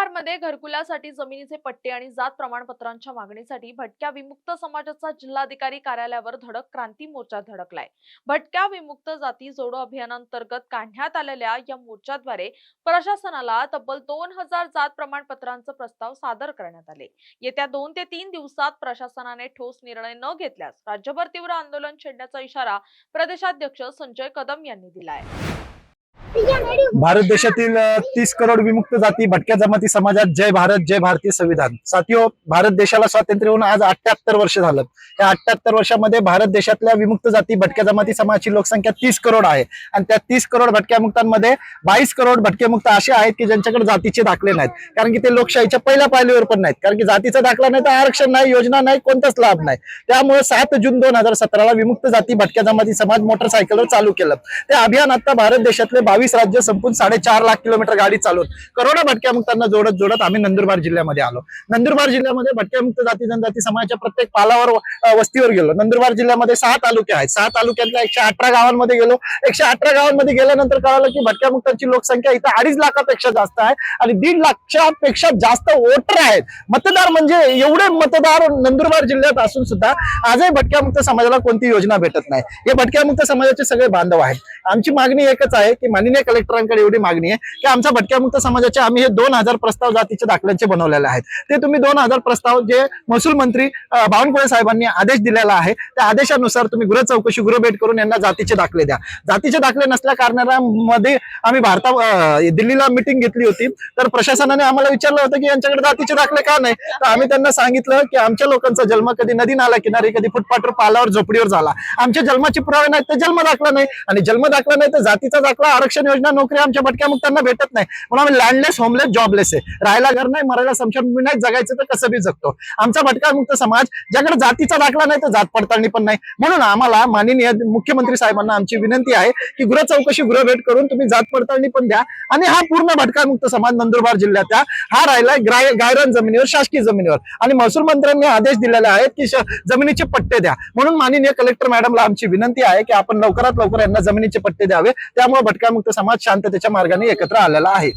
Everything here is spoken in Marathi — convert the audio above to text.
नंदुरबारमध्ये घरकुलासाठी जमिनीचे पट्टे आणि जात प्रमाणपत्रांच्या मागणीसाठी भटक्या विमुक्त समाजाचा जिल्हाधिकारी कार्यालयावर धडक क्रांती मोर्चा धडकलाय। भटक्या विमुक्त जाती जोडो अभियानांतर्गत काढण्यात आलेल्या या मोर्चाद्वारे प्रशासनाला तब्बल 2000 जात प्रमाणपत्रांचे प्रस्ताव सादर करण्यात आले। येत्या 2 ते 3 दिवसात प्रशासनाने ठोस निर्णय न घेतल्यास राज्यभर तीव्र आंदोलन छेडण्याचा इशारा प्रदेशाध्यक्ष संजय कदम यांनी दिलाय। भारत देशातील 30 करोड विमुक्त जाती भटक्या जमाती समाजात जय भारत जय भारतीय संविधान। साथियो, भारत देशाला स्वातंत्र्य होऊन आज 78 वर्ष झालं। या 78 वर्षामध्ये भारत देशातल्या विमुक्त जाती भटक्या जमाती समाजाची लोकसंख्या 30 करोड आहे आणि त्या 30 करोड भटक्या मुक्तांमध्ये 22 करोड भटके मुक्त असे आहेत की ज्यांच्याकडे जातीचे दाखले नाहीत, कारण की ते लोकशाहीच्या पहिल्या पायरीवर पण नाहीत, कारण की जातीचा दाखला नाही तर आरक्षण नाही, योजना नाही, कोणताच लाभ नाही। त्यामुळे 7 जून 2017 ला विमुक्त जाती भटक्या जमाती समाज मोटरसायकलवर चालू केलं। ते अभियान आता भारत देशातले 22 राज्य संपून 4.5 लाख किलोमीटर गाडी चालवून करोडो भटक्या मुक्तांना जोडत जोडत आम्ही नंदुरबार जिल्ह्यामध्ये आलो। नंदुरबार जिल्ह्यामध्ये भटक्या मुक्त जाती जनजाती समाजाच्या प्रत्येक पालावर वस्तीवर गेलो। नंदुरबार जिल्ह्यामध्ये 6 तालुके आहेत। 6 तालुक्यातल्या 118 गावांमध्ये गेलो। 118 गावांमध्ये गेल्यानंतर कळालं की भटक्या मुक्तांची लोकसंख्या इथं 2.5 लाखापेक्षा जास्त आहे आणि 1.5 लाखापेक्षा जास्त वोटर आहेत, मतदार। म्हणजे एवढे मतदार नंदुरबार जिल्ह्यात असून सुद्धा आजही भटक्या मुक्त समाजाला कोणती योजना भेटत नाही। हे भटक्या मुक्त समाजाचे सगळे बांधव आहेत। आमची मागणी एकच आहे की माननीय कलेक्टरांकडे एवढी मागणी आहे की आमच्या भटक्या मुक्त समाजाचे आम्ही हे 2000 प्रस्ताव जातीच्या दाखल्यांचे बनवलेले आहेत। ते तुम्ही 2000 प्रस्ताव जे महसूल मंत्री बावनकुळे साहेबांनी आदेश दिलेला आहे त्या आदेशानुसार तुम्ही गृह चौकशी गृह भेट करून यांना जातीचे दाखले द्या। जातीचे दाखले नसल्या कारणामध्ये आम्ही दिल्लीला मिटिंग घेतली होती, तर प्रशासनाने आम्हाला विचारलं होतं की यांच्याकडे जातीचे दाखले का नाही, तर आम्ही त्यांना सांगितलं की आमच्या लोकांचा जन्म कधी नदी नाला किनारी, कधी फुटपाथवर, पालावर, झोपडीवर झाला। आमच्या जन्माचे पुरावे नाहीत तर जन्म दाखला नाही, आणि जन्म दाखला नाही तर जातीचा दाखला, आरक्षण योजना, नोकरी आमच्या भटक्या मुक्तांना भेटत नाही। म्हणून आम्ही लँडलेस, होमलेस, जॉबलेस आहे। राहायला घर नाही, मरायला स्मशानभूमी नाही, जगायचं तर कसं बी जगतो। आमचा भटक्या मुक्त समाज ज्याकडे जातीचा दाखला नाही तर जात पडताळणी पण नाही। म्हणून आम्हाला माननीय मुख्यमंत्री साहेबांना आमची विनंती आहे की गृह चौकशी गृह भेट करून तुम्ही जात पडताळणी पण द्या आणि हा पूर्ण भटक्या मुक्त समाज नंदुरबार जिल्ह्यात हा राहिलाय गायरान जमिनीवर, शासकीय जमिनीवर, आणि महसूल मंत्र्यांनी आदेश दिलेले आहेत की जमिनीचे पट्टे द्या। म्हणून माननीय कलेक्टर मॅडमला आमची विनंती आहे की आपण लवकरात लवकर यांना जमिनीचे पट्टे द्यावे। त्यामुळे भटक्या मुक्त समाज शांततेच्या मार्गाने एकत्र आलेला आहे।